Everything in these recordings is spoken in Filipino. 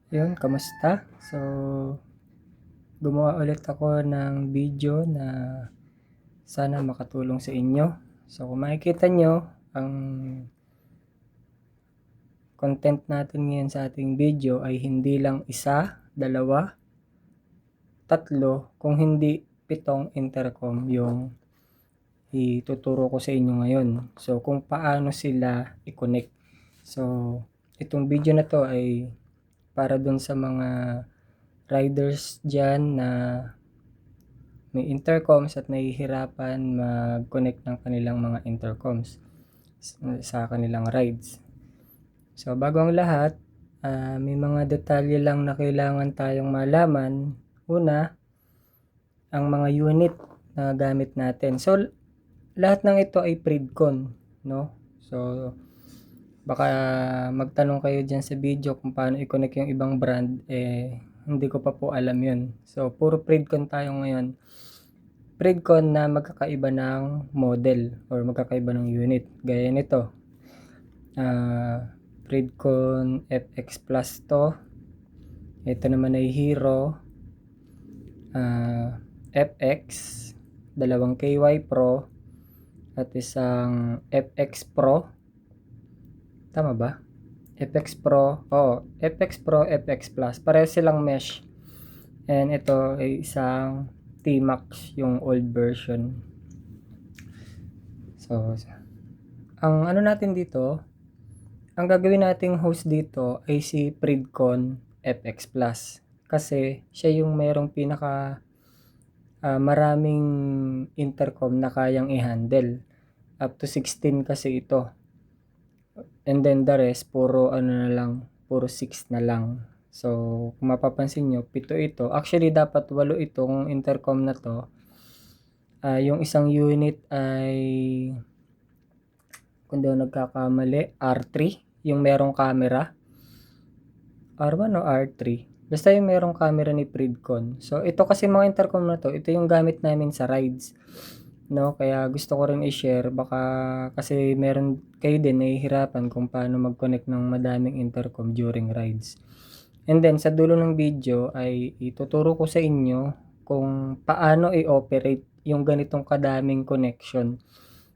Yun, kamusta? So, gumawa ulit ako ng video na sana makatulong sa inyo. So, kung makikita nyo, ang content natin ngayon sa ating video ay hindi lang isa, dalawa, tatlo, kung hindi 7 intercom yung ituturo ko sa inyo ngayon. So, kung paano sila i-connect. So, itong video na to ay para dun sa mga riders dyan na may intercoms at nahihirapan mag-connect ng kanilang mga intercoms sa kanilang rides. So bago ang lahat, may mga detalye lang na kailangan tayong malaman. Una, ang mga unit na gamit natin. So lahat ng ito ay Predcon, no? So baka magtanong kayo dyan sa video kung paano i-connect yung ibang brand, hindi ko pa po alam yun. So puro Predcon tayo ngayon. Predcon na magkakaiba ng model or magkakaiba ng unit. Gaya nito, Predcon FX Plus to. Ito naman ay Hero FX, dalawang KY Pro at isang FX Pro. Tama ba? FX Pro, FX Pro, FX Plus. Pareho silang mesh. And ito ay isang T-Max, yung old version. So, ang ano natin dito, ang gagawin nating host dito ay si Predcon FX Plus. Kasi siya yung merong pinaka maraming intercom na kayang i-handle. Up to 16 kasi ito. And then the rest, puro ano na lang, puro 6 na lang. So, kung mapapansin nyo, 7 ito. Actually, dapat 8 itong intercom na to. Yung isang unit ay, kung di ako nagkakamali, R3. Yung merong camera. R1 o R3. Basta yung merong camera ni Predcon. So, ito kasi mga intercom na to, ito yung gamit namin sa rides. No, kaya gusto ko rin i-share, baka kasi meron kayo din nahihirapan kung paano mag-connect ng madaming intercom during rides. And then sa dulo ng video ay ituturo ko sa inyo kung paano i-operate yung ganitong kadaming connection.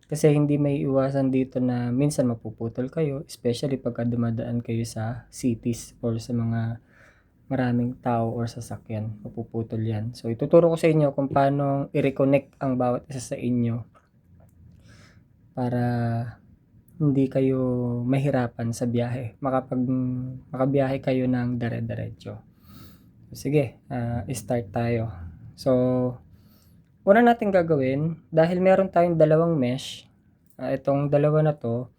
Kasi hindi may iwasan dito na minsan mapuputol kayo, especially pagka dumadaan kayo sa cities or sa mga maraming tao or sasakyan, mapuputol yan. So ituturo ko sa inyo kung paano i-reconnect ang bawat isa sa inyo para hindi kayo mahirapan sa biyahe, makabiyahe kayo ng dire-diretso. Sige, start tayo. So una natin gagawin, dahil meron tayong dalawang mesh, itong dalawa na to,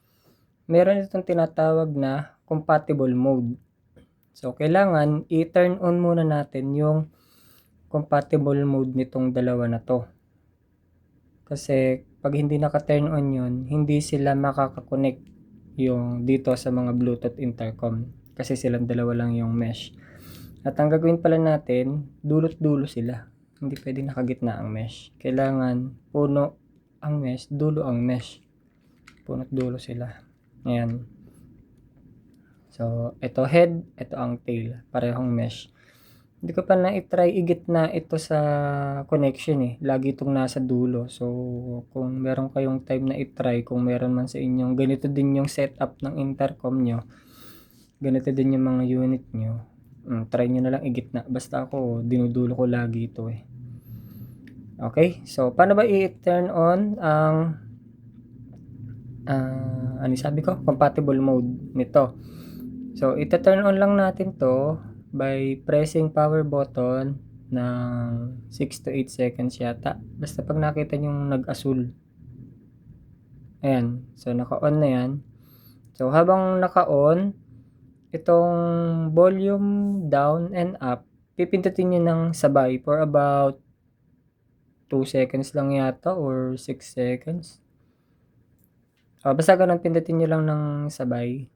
meron itong tinatawag na compatible mode. So, kailangan i-turn on muna natin yung compatible mode nitong dalawa na to. Kasi, pag hindi naka-turn on yun, hindi sila makaka-connect yung dito sa mga Bluetooth intercom. Kasi silang dalawa lang yung mesh. At ang gagawin pala natin, dulot-dulo sila. Hindi pwedeng nakagitna ang mesh. Kailangan puno ang mesh, dulo ang mesh. Puno't dulo sila. Ayan. So, ito head, ito ang tail. Parehong mesh. Hindi ko pa na-try igitna ito sa connection eh. Lagi itong nasa dulo. So, kung meron kayong time na i-try, kung meron man sa inyong ganito din yung setup ng intercom nyo, ganito din yung mga unit nyo, try nyo na lang igitna. Basta ako, dinudulo ko lagi ito eh. Okay, so paano ba i-turn on ang ano sabi ko? Compatible mode nito. So, ita-turn on lang natin to by pressing power button ng 6 to 8 seconds yata. Basta pag nakita nyo nag-asul. Ayan. So, naka-on na yan. So, habang naka-on, itong volume down and up, pipindutin nyo ng sabay for about 2 seconds lang yata or 6 seconds. Basta ganun, pindutin nyo lang ng sabay.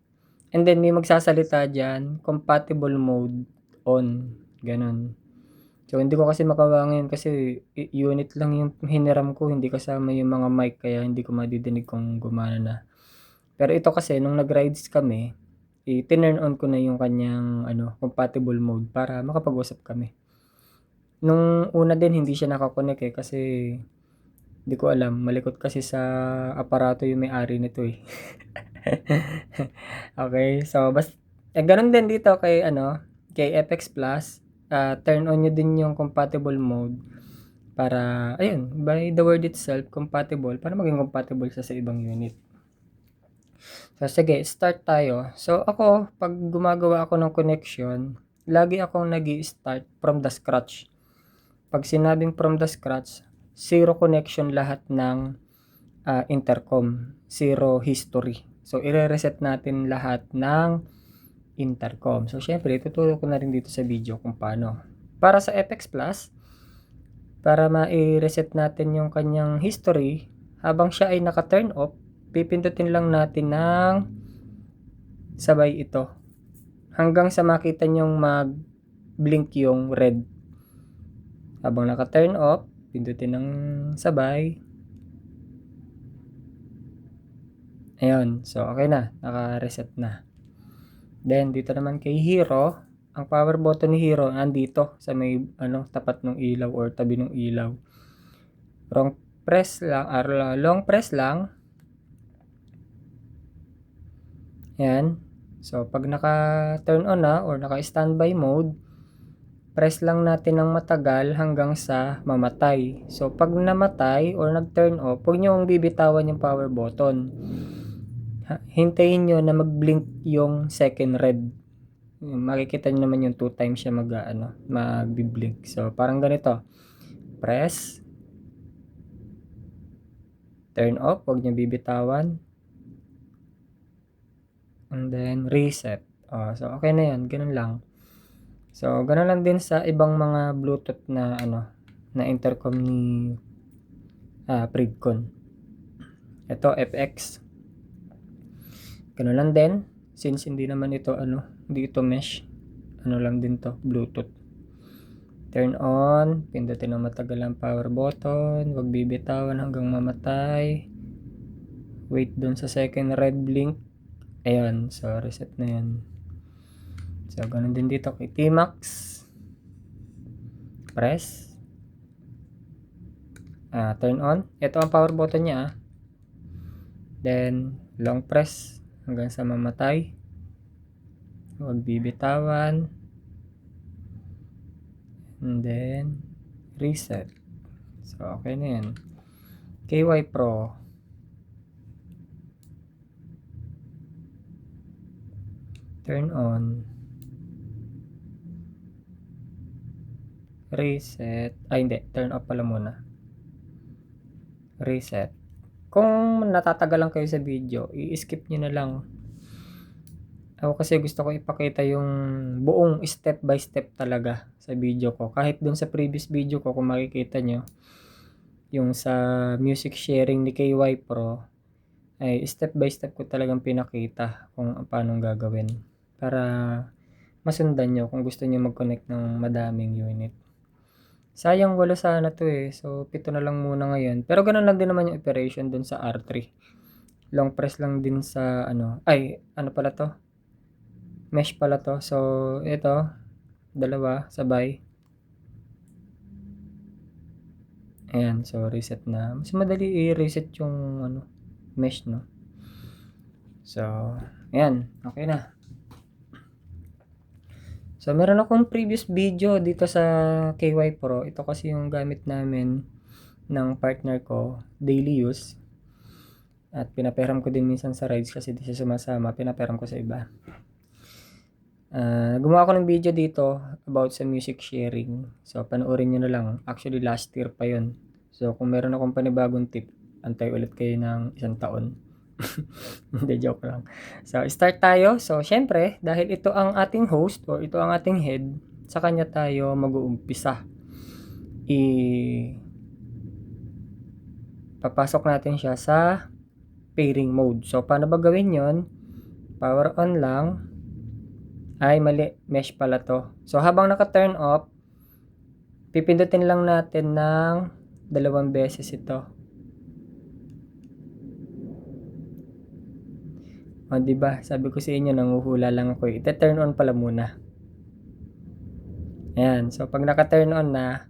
And then may magsasalita dyan, compatible mode on, ganun. So hindi ko kasi makawa ngayon kasi unit lang yung hiniram ko, hindi kasama yung mga mic, kaya hindi ko madidinig kung gumana na. Pero ito kasi nung nag-rides kami, i-tinurn on ko na yung kanyang compatible mode para makapag-usap kami. Nung una din hindi siya naka-connect kasi di ko alam, malikot kasi sa aparato yung may-ari nito eh. Okay, so ganun din dito kay FX Plus, turn on nyo din yung compatible mode para, ayun, by the word itself, compatible, para maging compatible siya sa ibang unit. So, sige, start tayo. So, ako, pag gumagawa ako ng connection, lagi akong nag-i-start from the scratch. Pag sinabing from the scratch, zero connection lahat ng intercom, zero history. So, i-reset natin lahat ng intercom. So, syempre, tuturo ko na rin dito sa video kung paano. Para sa FX Plus, para ma-reset natin yung kanyang history, habang siya ay naka-turn off, pipindutin lang natin ng sabay ito. Hanggang sa makita nyong mag-blink yung red. Habang naka-turn off, pindutin ng sabay. Ayun, so okay na, naka-reset na. Then, dito naman kay Hero, ang power button ni Hero andito sa may tapat ng ilaw or tabi ng ilaw. Long press lang. Yan. So, pag naka-turn on na or naka-standby mode, press lang natin ng matagal hanggang sa mamatay. So, pag namatay or nag-turn off, huwag nyo bibitawan yung power button. Hintayin nyo na mag-blink yung second red. Makikita nyo naman yung 2 times siya mag-blink. So, parang ganito. Press. Turn off. Huwag nyo bibitawan. And then, reset. So, okay na yan. Ganun lang. So, ganun lang din sa ibang mga Bluetooth na intercom ni Pridcon. Ito, FX. Ganun lang din. Since hindi naman ito hindi ito mesh. Lang din to, Bluetooth. Turn on, pindutin ng matagal ang power button, huwag bibitawan hanggang mamatay. Wait dun sa second red blink. Ayun, so reset na yan. So, ganun din dito kay T-Max. Press. Turn on. Ito ang power button niya. Then, long press hanggang sa mamatay. Huwag bibitawan. And then, reset. So, okay na yan. KY Pro. Turn on. Reset. Hindi. Turn off pala muna. Reset. Kung natatagalan kayo sa video, i-skip nyo na lang. Ako kasi gusto ko ipakita yung buong step by step talaga sa video ko. Kahit dun sa previous video ko, kung makikita nyo, yung sa music sharing ni KY Pro, ay step by step ko talagang pinakita kung paano gagawin. Para masundan nyo kung gusto nyo mag-connect ng madaming unit. Sayang wala sana to eh. So, 7 na lang muna ngayon. Pero ganun lang din naman yung operation dun sa R3. Long press lang din sa pala to? Mesh pala to. So, ito, dalawa, sabay. Ayan, so reset na. Mas madali i-reset yung mesh, no? So, ayan, okay na. So, meron akong previous video dito sa KY Pro. Ito kasi yung gamit namin ng partner ko, daily use. At pinaperam ko din minsan sa rides kasi di siya sumasama. Pinaperam ko sa iba. Gumawa ako ng video dito about sa music sharing. So, panoorin nyo na lang. Actually, last year pa yun. So, kung meron akong panibagong tip, antay ulit kayo ng 1 taon. Hindi, joke lang. So, start tayo. So, syempre, dahil ito ang ating host or ito ang ating head, sa kanya tayo mag-uumpisa. Papasok natin siya sa pairing mode. So, paano ba gawin yon? Power on lang. Ay, mali. Mesh pala to. So, habang naka-turn off, pipindutin lang natin ng 2 beses ito. O, 'di ba? Sabi ko sa inyo nanghuhula lang ako, eh. Ite-turn on pala muna. Ayan. So, pag naka-turn on na,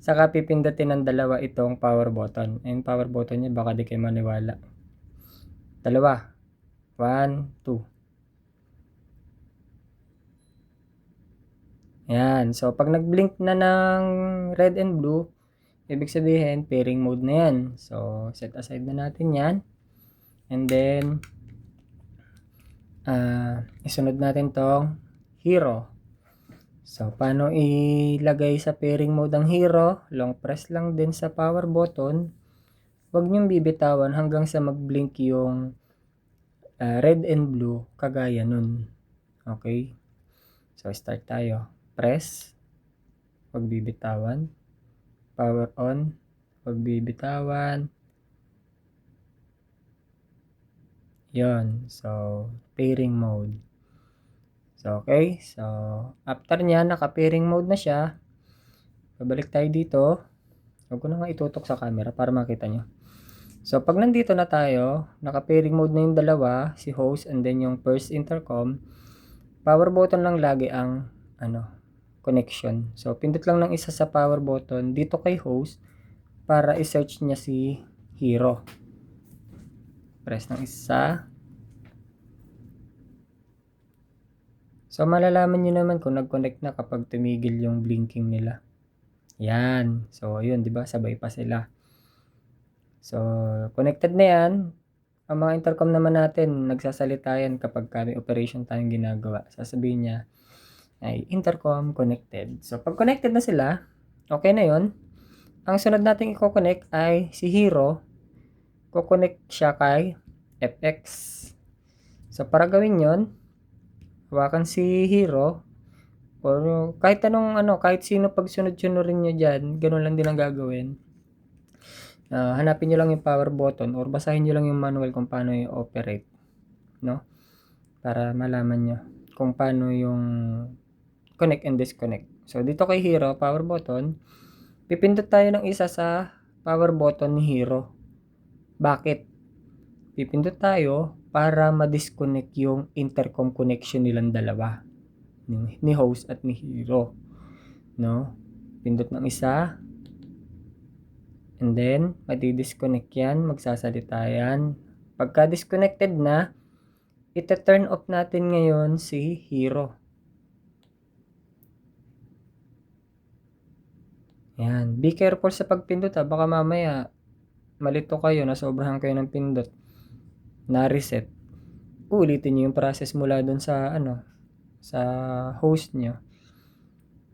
saka pipindutin ng dalawa itong power button. Yung power button niya, baka di kayo maniwala. Dalawa. 1, 2. Ayan. So, pag nag-blink na ng red and blue, ibig sabihin, pairing mode na yan. So, set aside na natin yan. And then, isunod natin tong hero. So, paano ilagay sa pairing mode ang hero? Long press lang din sa power button. Huwag niyong bibitawan hanggang sa mag-blink yung red and blue, kagaya nun. Okay? So, start tayo. Press. Huwag bibitawan. Power on. Huwag bibitawan. Yon. So, pairing mode. So, okay. So, after niya, naka-pairing mode na siya. Babalik tayo dito. Huwag ko na nga itutok sa camera para makita nyo. So, pag nandito na tayo, naka-pairing mode na yung dalawa, si host and then yung first intercom, power button lang lagi ang connection. So, pindot lang ng isa sa power button dito kay host para i-search niya si hero. Press ng isa. So, malalaman nyo naman kung nag-connect na kapag tumigil yung blinking nila. Yan. So, ayun, di ba? Sabay pa sila. So, connected na yan. Ang mga intercom naman natin, nagsasalita yan kapag may operation tayong ginagawa. Sasabihin niya, ay intercom connected. So, pag connected na sila, okay na yon. Ang sunod natin i-connect ay si hero. Ko-connect siya kay FX. So, para gawin yon, hawakan si hero or kahit anong kahit sino pag sunod-sunurin nyo dyan, ganun lang din ang gagawin. Hanapin nyo lang yung power button or basahin nyo lang yung manual kung paano i-operate, no? Para malaman nyo kung paano yung connect and disconnect. So, dito kay hero, power button, pipindot tayo ng isa sa power button ni hero. Bakit? Pipindot tayo para ma-disconnect yung intercom connection nilang dalawa, ni host at ni hero, no? Pindot ng isa, and then madi-disconnect yan, magsasalita yan. Pagka disconnected na, ita-turn off natin ngayon si hero. Yan, be careful sa pagpindot baka mamaya malito kayo, nasobrahan kayo ng pindot, na-reset. Ulitin niyo yung process mula dun sa sa host nyo.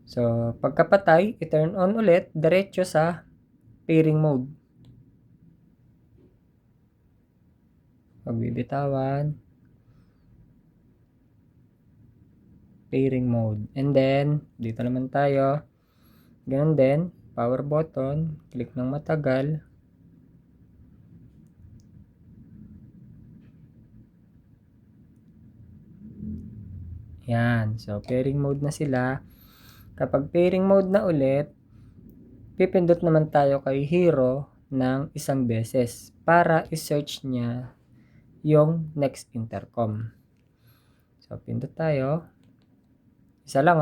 So, pagkapatay, i-turn on ulit, diretso sa pairing mode. Pagbibitawan. Pairing mode. And then, dito naman tayo. Ganun din, power button, click ng matagal. Yan. So, pairing mode na sila. Kapag pairing mode na ulit, pipindot naman tayo kay hero ng isang beses para i-search niya yung next intercom. So, pindot tayo. Isa lang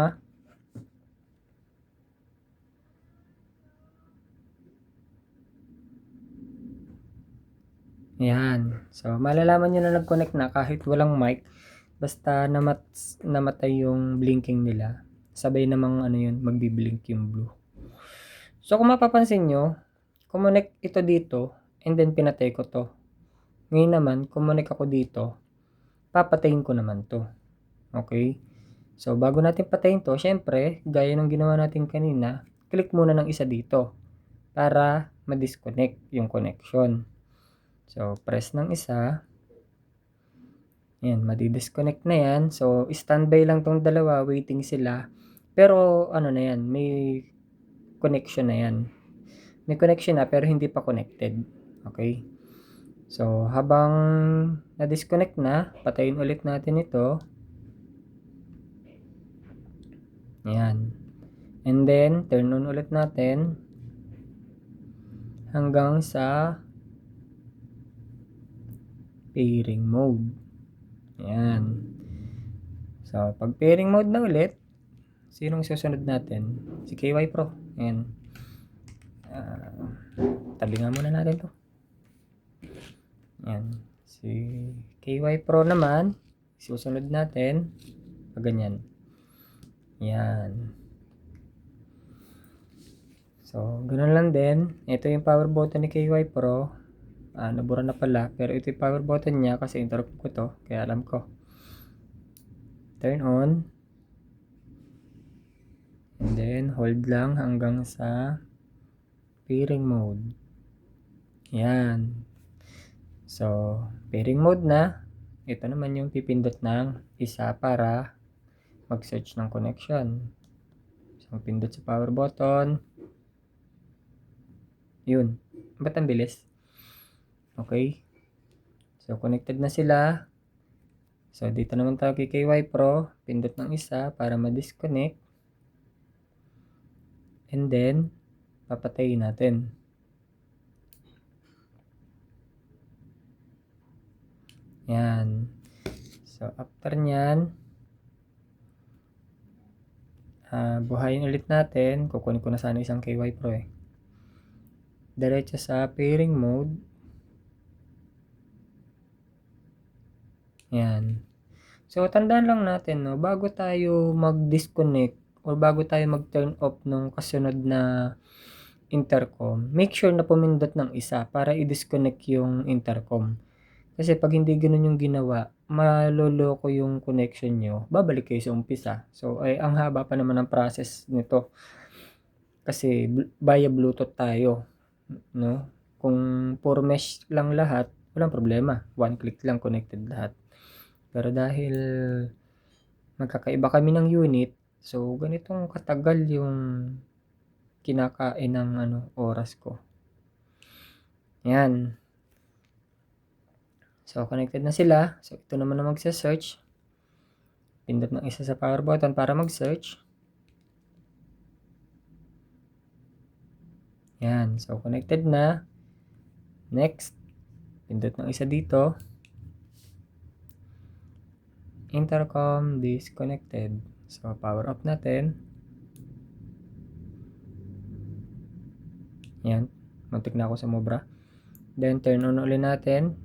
Yan. So, malalaman nyo na nag-connect na kahit walang mic. Basta namatay yung blinking nila. Sabay namang yun, magbiblink yung blue. So, kung mapapansin nyo, kumonect ito dito, and then pinatay ko to. Ngayon naman, kumonect ako dito, papatayin ko naman to. Okay? So, bago natin patayin to, syempre, gaya ng ginawa natin kanina, click muna ng isa dito para ma-disconnect yung connection. So, press ng isa. Ayan, madi-disconnect na yan. So, standby lang tong dalawa, waiting sila. Pero, na yan, may connection na yan. May connection na, pero hindi pa connected. Okay? So, habang na-disconnect na, patayin ulit natin ito. Ayan. And then, turn on ulit natin hanggang sa pairing mode. Ayan. So, pag pairing mode na ulit, sinong susunod natin? Si KY Pro. Ayan. Tabi nga muna natin to. Ayan. Si KY Pro naman, susunod natin pag ganyan. Ayan. So, ganoon lang din. Ito yung power button ni KY Pro. Nabura na pala. Pero ito yung power button niya kasi interrupt ko to. Kaya alam ko. Turn on. And then, hold lang hanggang sa pairing mode. Yan. So, pairing mode na. Ito naman yung pipindot ng isa para mag-search ng connection. So, pindot sa power button. Yun. Ba't ang bilis? Okay. So, connected na sila. So, dito naman tayo kay KY Pro. Pindot ng isa para ma-disconnect. And then, papatayin natin. Yan. So, after nyan, buhayin ulit natin. Kukunin ko na sana isang KY Pro eh. Diretso sa pairing mode. Yan. So, tandaan lang natin, no, bago tayo mag-disconnect or bago tayo mag-turn off nung kasunod na intercom, make sure na pumindot ng isa para i-disconnect yung intercom. Kasi pag hindi ganun yung ginawa, maloloko yung connection nyo, babalik kayo sa umpisa. So, ang haba pa naman ng process nito. Kasi via Bluetooth tayo, no? Kung puro mesh lang lahat, walang problema. One click lang, connected lahat. Pero dahil magkakaiba kami ng unit, so ganitong katagal yung kinakain ng oras ko. Yan. So, connected na sila. So, ito naman na magsa-search. Pindot ng isa sa power button para mag-search. Yan. So, connected na. Next. Pindot ng isa dito. Intercom disconnected. So, power off natin. Yan. Muntik na ako sa Mobra. Then, turn on ulit natin.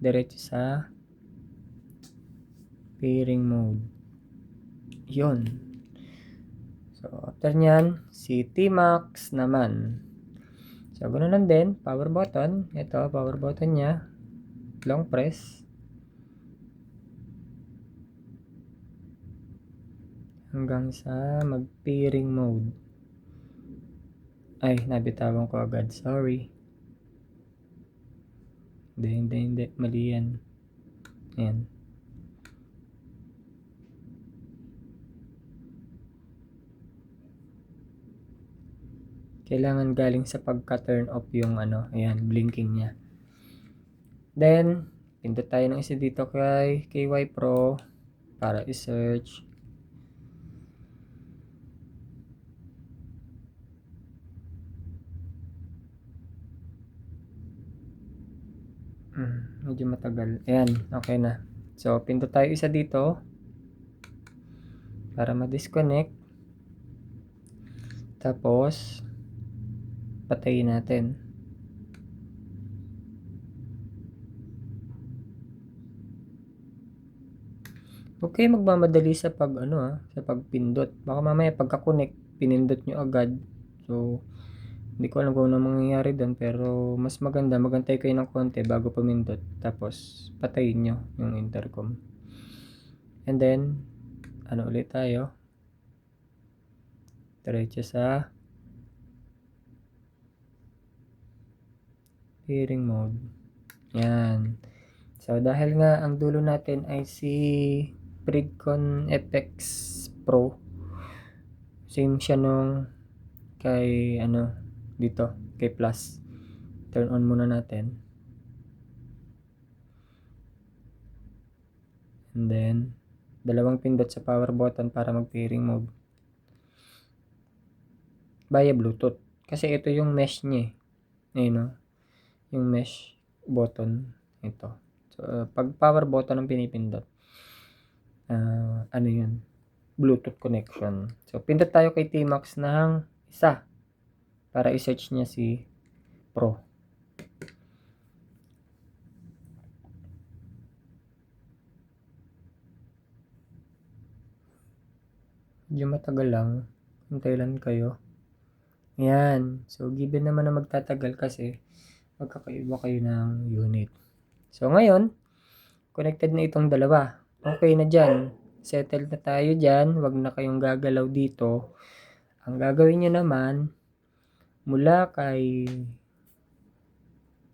Diretso sa pairing mode. Yun. So, after nyan, si T-Max naman. So, ganoon lang din. Power button. Ito, power button nya. Long press. Hanggang sa mag-pairing mode. Ay, nabitawan ko agad. Sorry. Hindi. Mali yan. Ayan. Kailangan galing sa pagka-turn off yung ayan, blinking niya. Then, pindot tayo ng isa dito kay KY Pro para i-search. Medyo matagal. Ayan, okay na. So, pindot tayo isa dito para ma-disconnect. Tapos, patayin natin. Okay, magmamadali sa sa pagpindot. Baka mamaya pagka-connect, pinindot nyo agad. So, hindi ko alam kung ano mangyayari doon, pero mas maganda, magantay kayo ng konti bago pumindot. Tapos, patayin nyo yung intercom. And then, ulit tayo. Diretso sa pairing mode. Yan. So, dahil nga ang dulo natin ay si Pridcon FX Pro. Same siya nung kay dito, kay Plus. Turn on muna natin. And then, dalawang pindot sa power button para mag-pairing mode. Via Bluetooth. Kasi ito yung mesh niya eh. Ayun, no? Yung mesh button. Ito. So, pag power button ang pinipindot, ano yun, Bluetooth connection. So, pindot tayo kay T-Max ng isa para i-search niya si Pro. Medyo matagal lang. Hintay lang kayo. Yan. So, given naman na magtatagal kasi magkakaiba kayo ng unit. So, ngayon, connected na itong dalawa. Okay na dyan. Settled na tayo dyan. Huwag na kayong gagalaw dito. Ang gagawin nyo naman, mula kay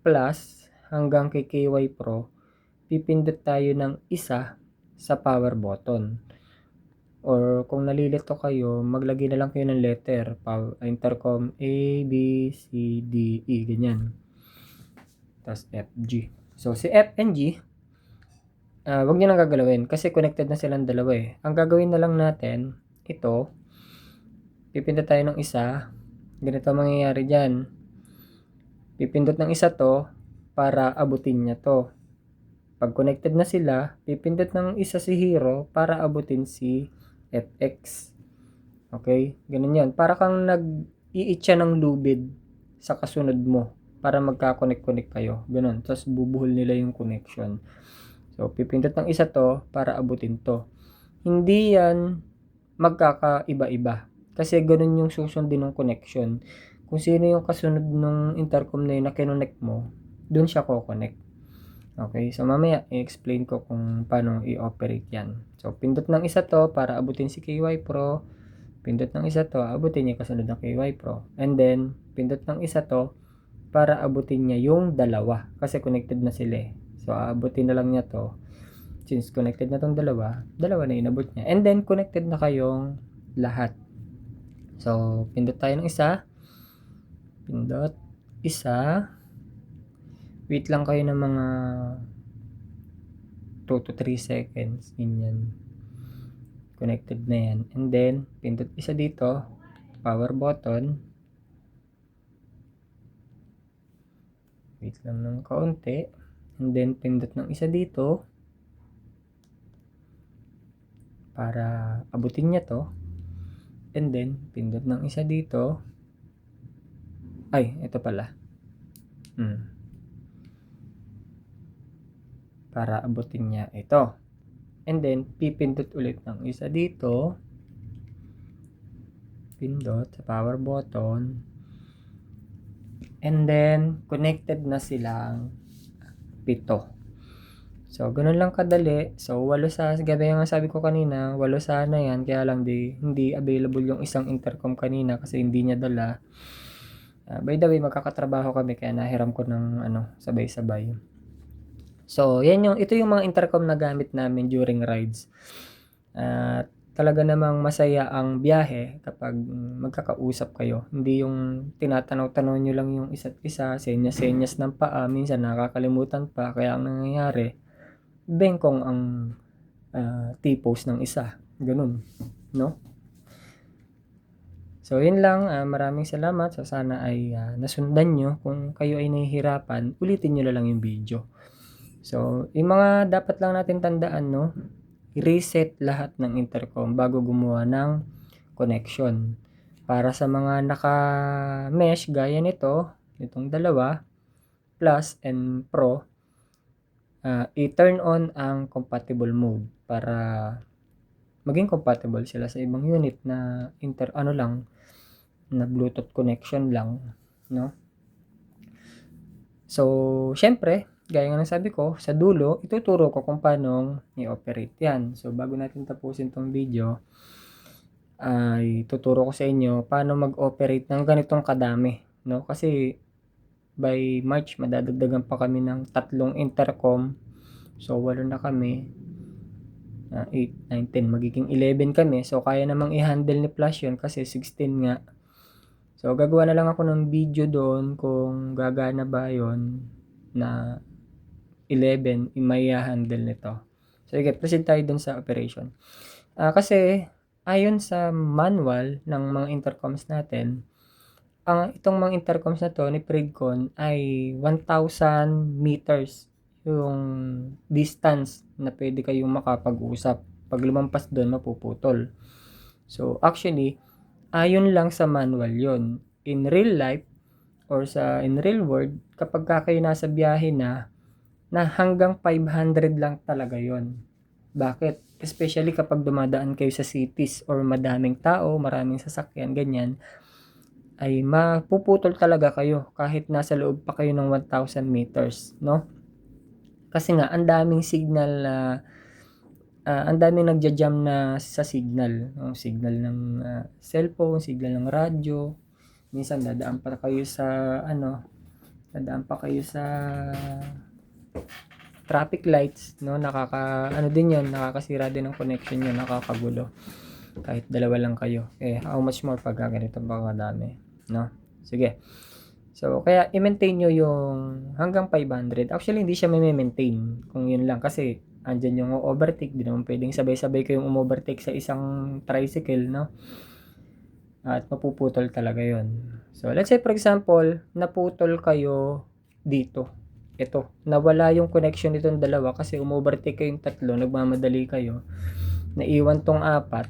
Plus hanggang kay KY Pro, pipindot tayo ng isa sa power button. Or kung nalilito kayo, maglagay na lang kayo ng letter. Intercom A, B, C, D, E. Ganyan. Tapos F, G. So, si F and G, wag nyo nang gagalawin kasi connected na silang dalawa eh. Ang gagawin na lang natin, ito, pipindot tayo ng isa. Ganito mangyayari dyan. Pipindot ng isa to para abutin niya to. Pag connected na sila, pipindot ng isa si Hero para abutin si FX. Okay? Ganun yan. Para kang nag-iitsa ng lubid sa kasunod mo para magka-connect-connect kayo. Ganun. Tapos bubuhol nila yung connection. So, pipindot ng isa to para abutin to. Hindi yan magkakaiba-iba. Kasi ganun yung susundin ng connection. Kung sino yung kasunod ng intercom na yun na kinonect mo, dun siya ko-connect. Okay, so mamaya i-explain ko kung paano i-operate yan. So, pindot ng isa to para abutin si KY Pro. Pindot ng isa to, abutin niya kasunod ng KY Pro. And then, pindot ng isa to para abutin niya yung dalawa. Kasi connected na sila eh. So, abutin na lang niya to. Since connected na tong dalawa na inabot niya. And then, connected na kayong lahat. So, pindot tayo ng isa. Pindot. Isa. Wait lang kayo ng mga 2 to 3 seconds. Ganyan. Connected na yan. And then, pindot isa dito. Power button. Wait lang ng kaunti. And then, pindot ng isa dito. Para abutin niya to. And then, pindot ng isa dito. Ay, ito pala. Para abutin niya ito. And then, pipindot ulit ng isa dito. Pindot sa power button. And then, connected na silang 7. So, ganun lang kadali. So, 8 sa gabi yung sabi ko kanina, 8 sana yan. Kaya lang hindi available yung isang intercom kanina kasi hindi niya dala. By the way, magkakatrabaho kami kaya nahiram ko ng sabay-sabay. So, ito yung mga intercom na gamit namin during rides. Talaga namang masaya ang biyahe kapag magkakausap kayo. Hindi yung tinatanaw-tanaw nyo lang yung isa't isa, senyas-senyas ng paa, minsan nakakalimutan pa. Kaya ang nangyayari, bengkong ang T-pose ng isa. Ganun, no? So, yun lang. Maraming salamat. So, sana ay nasundan nyo. Kung kayo ay nahihirapan, ulitin nyo na lang yung video. So, yung mga dapat lang natin tandaan, no? I-reset lahat ng intercom bago gumawa ng connection. Para sa mga naka-mesh gaya nito, itong dalawa, Plus and Pro, i-turn on ang compatible mode para maging compatible sila sa ibang unit na na Bluetooth connection lang, no? So, syempre, gaya nga ng sabi ko, sa dulo, ituturo ko kung paano i-operate yan. So, bago natin tapusin tong video, ay tuturo ko sa inyo paano mag-operate ng ganitong kadami, no? Kasi, by March, madadagdagan pa kami ng 3 intercom. So, 8 na kami. 8, 9, 10. Magiging 11 kami. So, kaya namang i-handle ni Flash yun kasi 16 nga. So, gagawa na lang ako ng video doon kung gagana ba yun na 11 may handle nito. So, sige, proceed tayo dun sa operation. Kasi, ayon sa manual ng mga intercoms natin, itong mga intercoms na to ni Pridcon ay 1,000 meters yung distance na pwede kayong makapag-usap. Pag lumampas doon, mapuputol. So, actually, ayon lang sa manual yon. In real life, or in real world, kapag kayo nasa biyahe na hanggang 500 lang talaga yon. Bakit? Especially kapag dumadaan kayo sa cities or madaming tao, maraming sasakyan, ganyan, ay mapuputol talaga kayo kahit nasa loob pa kayo ng 1,000 meters, no? Kasi nga, ang daming signal na ang daming nagja-jam na sa signal, no? Signal ng cellphone, signal ng radyo. Minsan dadaan pa kayo sa traffic lights, no? Nakakasira din ng connection yun, nakakagulo. Kahit dalawa lang kayo. How much more pag ganito ba kadami, no? Sige. So, kaya i-maintain nyo yung hanggang 500. Actually, hindi siya may-maintain kung yun lang. Kasi, andyan yung overtake. Di naman pwedeng sabay-sabay kayong overtake sa isang tricycle, no? At mapuputol talaga yun. So, let's say for example, naputol kayo dito. Ito, nawala yung connection nitong dalawa kasi umovertake kayong tatlo, nagmamadali kayo. Naiwan tong apat.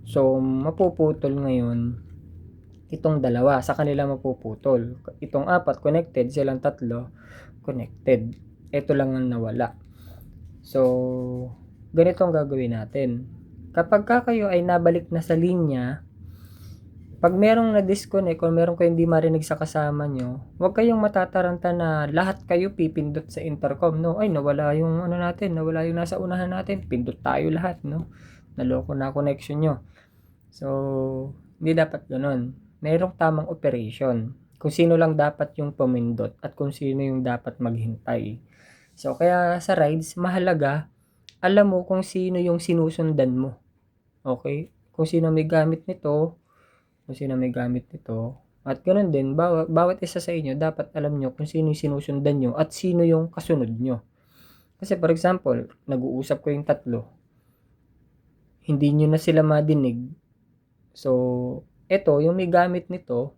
So, mapuputol ngayon itong dalawa, sa kanila mapuputol. Itong apat connected, silang tatlo connected. Ito lang ang nawala. So, ganito ang gagawin natin. Kapag kayo ay nabalik na sa linya, pag merong na-disconnect o meron kayong hindi marinig sa kasama nyo, huwag kayong matataranta na lahat kayo pipindot sa intercom, no? Ay, nawala yung nawala yung nasa unahan natin, pindot tayo lahat, no? Naloko na connection nyo. So, hindi dapat ganun. Mayroong tamang operation. Kung sino lang dapat yung pumindot at kung sino yung dapat maghintay. So, kaya sa rides, mahalaga, alam mo kung sino yung sinusundan mo. Okay? Kung sino may gamit nito, At ganoon din, bawat isa sa inyo, dapat alam nyo kung sino yung sinusundan nyo at sino yung kasunod nyo. Kasi for example, nag-uusap ko yung tatlo. Hindi nyo na sila madinig. So, eto, yung may gamit nito,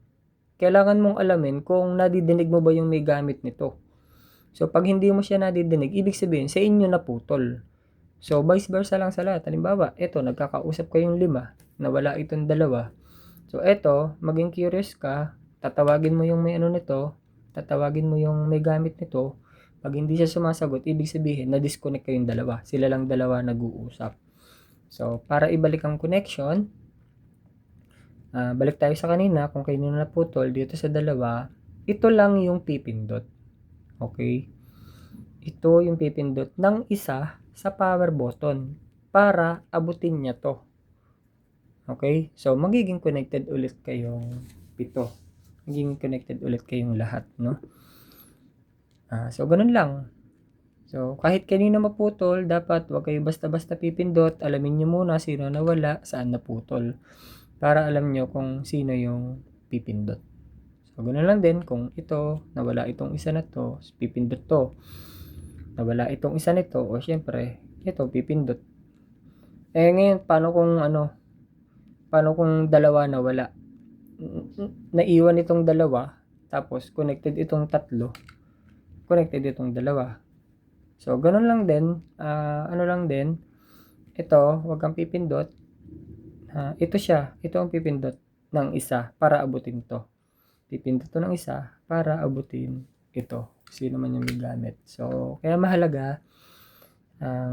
kailangan mong alamin kung nadidinig mo ba yung may gamit nito. So, pag hindi mo siya nadidinig, ibig sabihin, sa inyo naputol. So, vice versa lang sa lahat. Halimbawa, eto, nagkakausap kayong 5, nawala itong 2. So, eto, maging curious ka, tatawagin mo yung may tatawagin mo yung may gamit nito. Pag hindi siya sumasagot, ibig sabihin, na-disconnect kayong 2. Sila lang 2 nag-uusap. So, para ibalik ang connection, balik tayo sa kanina, kung kayo na naputol dito sa 2, ito lang yung pipindot. Okay? Ito yung pipindot ng isa sa power button para abutin niya to. Okay? So, magiging connected ulit kayong 7. Magiging connected ulit kayong lahat, no? So, ganun lang. So, kahit kanina maputol, dapat wag kayo basta-basta pipindot. Alamin nyo muna sino nawala, saan naputol. Para alam nyo kung sino yung pipindot. So, ganun lang din kung ito, nawala itong isa na to, pipindot to. Nawala itong isa nito, o syempre, ito, pipindot. Ngayon, paano kung 2 nawala? Naiwan itong 2, tapos connected itong 3, connected itong 2. So, ganun lang din, ito, wag kang pipindot. Ito ang pipindot ng isa para abutin to. Pipindot to ng isa para abutin ito. Sino man yung may gamit. So, kaya mahalaga,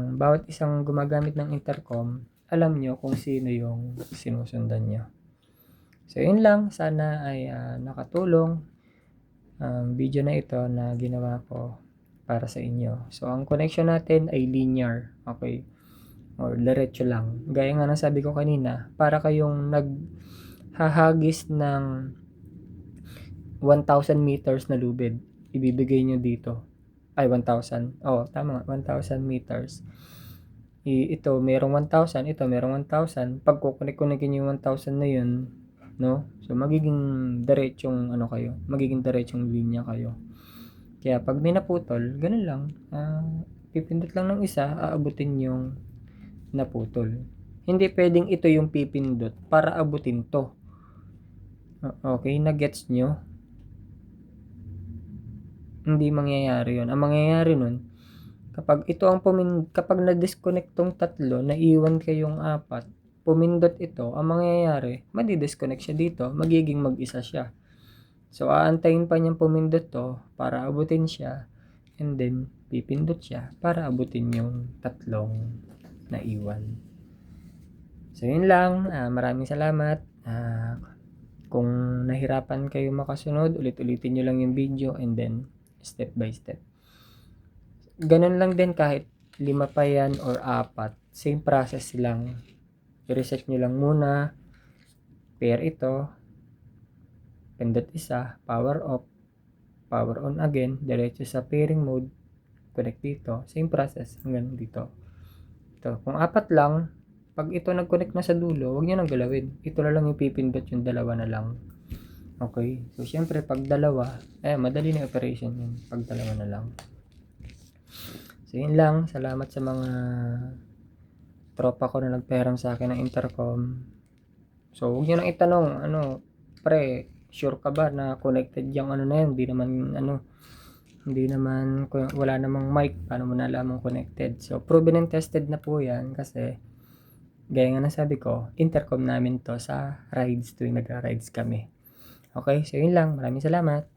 bawat isang gumagamit ng intercom, alam nyo kung sino yung sinusundan nyo. So, yun lang. Sana ay nakatulong ang video na ito na ginawa ko para sa inyo. So, ang connection natin ay linear. Okay? Or diretso lang. Gaya nga ng sabi ko kanina, para kayong naghahagis ng 1,000 meters na lubid. Ibibigay nyo dito. Ay, 1,000. Tama nga. 1,000 meters. Ito, merong 1,000. Ito, merong 1,000. Pag kukunik-kunikin yung 1,000 na yun, no? So, magiging diretsong magiging diretsong linya kayo. Kaya, pag may naputol, ganun lang. Pipindot lang ng isa, aabutin yung naputol. Hindi pwedeng ito yung pipindot para abutin to. Okay, na-gets nyo? Hindi mangyayari yun. Ang mangyayari nun, Kapag ito ang kapag na-disconnect tong tatlo, naiwan kayong apat, pumindot ito, ang mangyayari, madi-disconnect siya dito, magiging mag-isa siya. So, aantayin pa niyang pumindot to para abutin siya, and then pipindot siya para abutin yung tatlong naiwan. So, yun lang. Maraming salamat. Kung nahirapan kayo makasunod, ulit-ulitin nyo lang yung video and then step by step. Ganun lang din kahit 5 pa yan or 4. Same process lang. I-reset nyo lang muna. Pair ito. Pindot isa. Power off. Power on again. Diretso sa pairing mode. Connect dito. Same process hanggang dito. Ito. Kung 4 lang, pag ito nag-connect na sa dulo, huwag nyo nang galawin. Ito na lang yung pipindot, yung dalawa na lang. Okay. So, syempre, pag dalawa, madali na operation yun. Pag dalawa na lang. So, yun lang. Salamat sa mga tropa ko na nagpahiram sa akin ng intercom. So, huwag nyo nang itanong, pre, sure ka ba na connected yung na yun? Hindi naman, wala namang mic, paano mo nalaman connected? So, proven and tested na po yan kasi, gaya nga nasabi ko, intercom namin to sa rides tuwing nagra-rides kami. Okay, so yun lang. Maraming salamat.